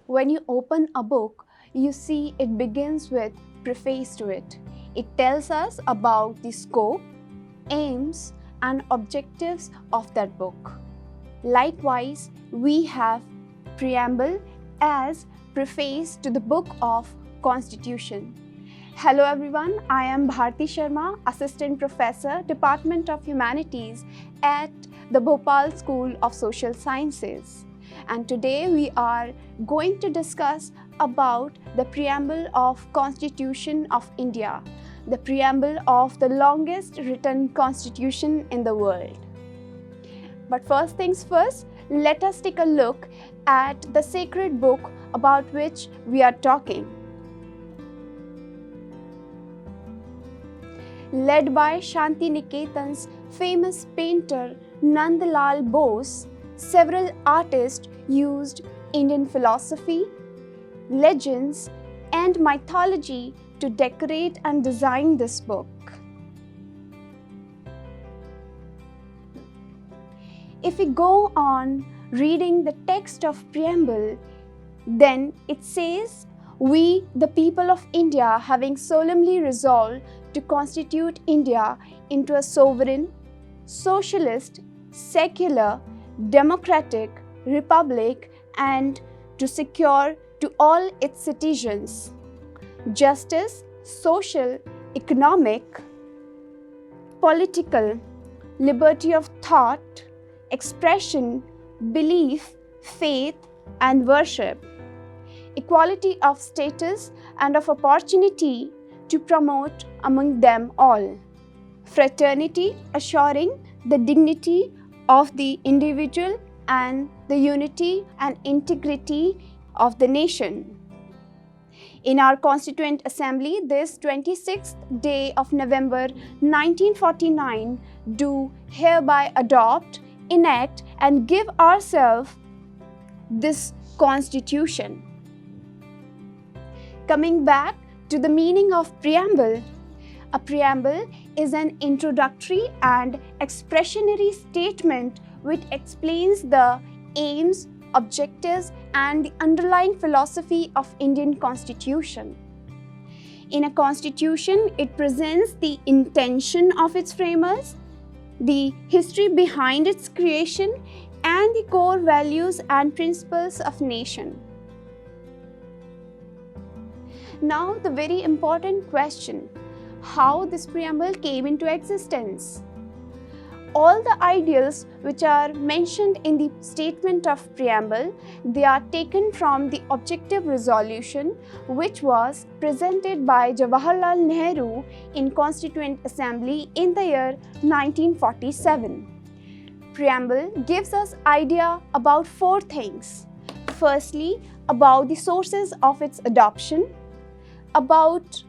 When you open a book, you see it begins with preface to it. It tells us about the scope, aims, and objectives of that book. Likewise, we have Preamble as preface to the book of Constitution. Hello everyone, I am Bharti Sharma, Assistant Professor, Department of Humanities at the Bhopal School of Social Sciences. And today we are going to discuss about the Preamble of Constitution of India, the preamble of the longest written constitution in the world. But first things first, let us take a look at the sacred book about which we are talking. Led by Shantiniketan's famous painter Nandlal Bose, several artists used Indian philosophy, legends, and mythology to decorate and design this book. If we go on reading the text of Preamble, then it says, "We, the people of India, having solemnly resolved to constitute India into a sovereign, socialist, secular, democratic republic, and to secure to all its citizens justice, social, economic, political, liberty of thought, expression, belief, faith, and worship, equality of status and of opportunity to promote among them all, fraternity, assuring the dignity of the individual and the unity and integrity of the nation." In our Constituent Assembly, this 26th day of November 1949, do hereby adopt, enact, and give ourselves this Constitution. Coming back to the meaning of preamble, a preamble is an introductory and expressionary statement which explains the aims, objectives, and the underlying philosophy of Indian Constitution. In a constitution, it presents the intention of its framers, the history behind its creation, and the core values and principles of nation. Now, the very important question, how this preamble came into existence. All the ideals which are mentioned in the statement of preamble, they are taken from the objective resolution which was presented by Jawaharlal Nehru in Constituent Assembly in the year 1947. Preamble gives us idea about four things. Firstly, about the sources of its adoption, about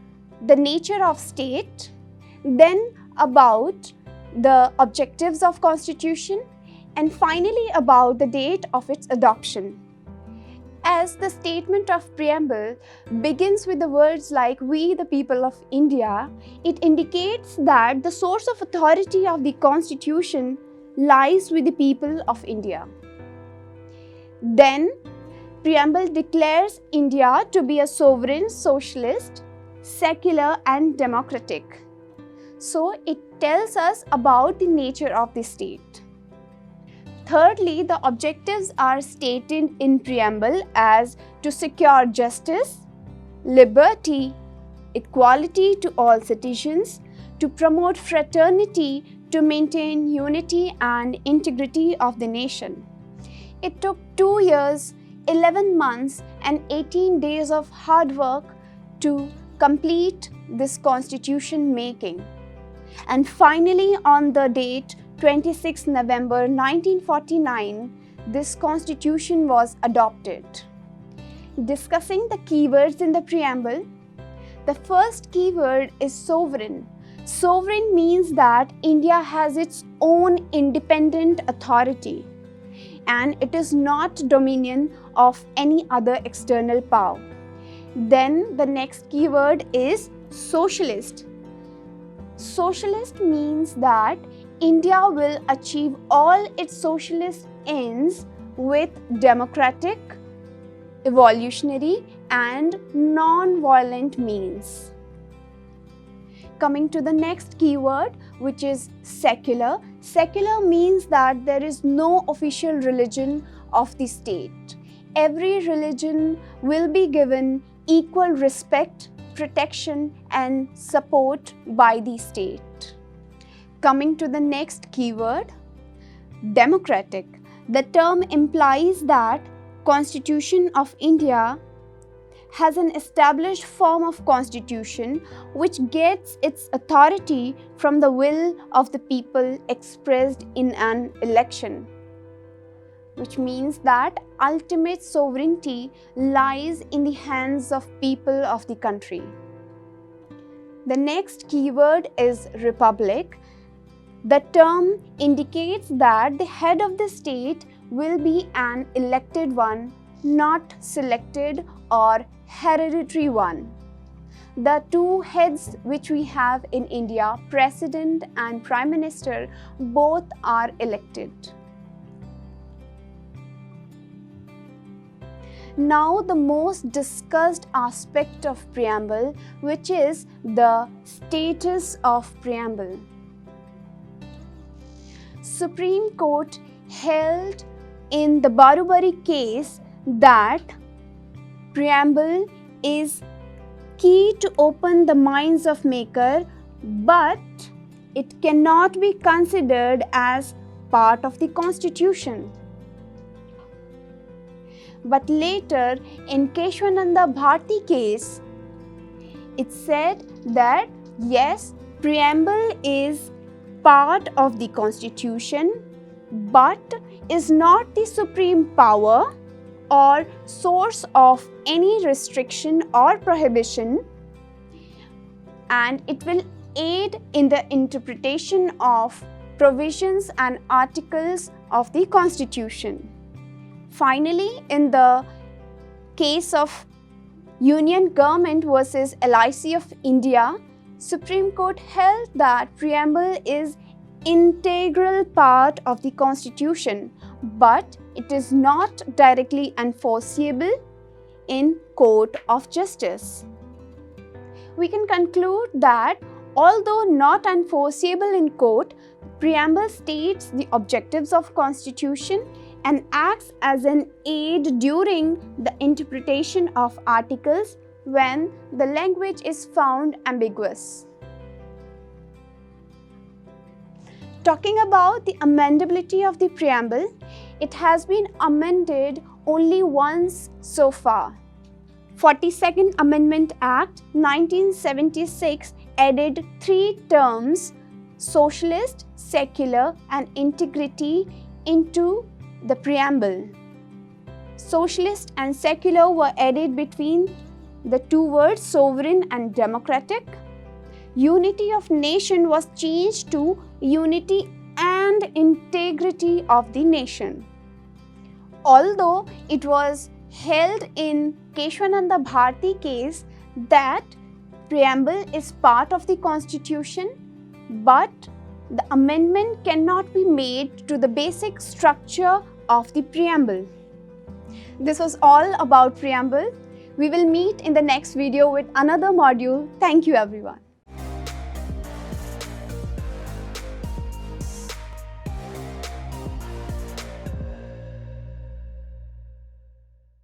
the nature of state, then about the objectives of Constitution, and finally about the date of its adoption. As the statement of preamble begins with the words like "We, the people of India," it indicates that the source of authority of the Constitution lies with the people of India. Then, preamble declares India to be a sovereign, socialist, secular, and democratic. So, it tells us about the nature of the state. Thirdly, the objectives are stated in preamble as to secure justice, liberty, equality to all citizens, to promote fraternity, to maintain unity and integrity of the nation. It took 2 years, 11 months, and 18 days of hard work to complete this constitution making. And finally, on the date 26 November 1949, this constitution was adopted. Discussing the keywords in the preamble, the first keyword is sovereign. Sovereign means that India has its own independent authority and it is not dominion of any other external power. Then the next keyword is socialist. Socialist means that India will achieve all its socialist ends with democratic, evolutionary and non-violent means. Coming to the next keyword, which is secular. Secular means that there is no official religion of the state. Every religion will be given equal respect, protection and support by the state. Coming to the next keyword, democratic. The term implies that Constitution of India has an established form of constitution which gets its authority from the will of the people expressed in an election, which means that ultimate sovereignty lies in the hands of people of the country. The next keyword is republic. The term indicates that the head of the state will be an elected one, not selected or hereditary one. The two heads which we have in India, President and Prime Minister, both are elected. Now the most discussed aspect of preamble, which is the status of preamble. Supreme Court held in the Barubari case that preamble is key to open the minds of maker, but it cannot be considered as part of the constitution. But later in Keshwananda Bharti case, it said that yes, preamble is part of the constitution, but is not the supreme power or source of any restriction or prohibition, and it will aid in the interpretation of provisions and articles of the Constitution. Finally, in the case of Union Government versus LIC of India, Supreme Court held that preamble is integral part of the Constitution, but it is not directly enforceable in court of justice. We can conclude that although not enforceable in court, preamble states the objectives of Constitution and acts as an aid during the interpretation of articles when the language is found ambiguous. Talking about the amendability of the preamble, it has been amended only once so far. 42nd Amendment Act 1976 added 3 terms, socialist, secular and integrity, into the preamble. Socialist and secular were added between the two words sovereign and democratic. Unity of nation was changed to unity and integrity of the nation. Although it was held in Keshwananda Bharti case that preamble is part of the Constitution, but the amendment cannot be made to the basic structure of the preamble. This was all about preamble. We will meet in the next video with another module. Thank you everyone.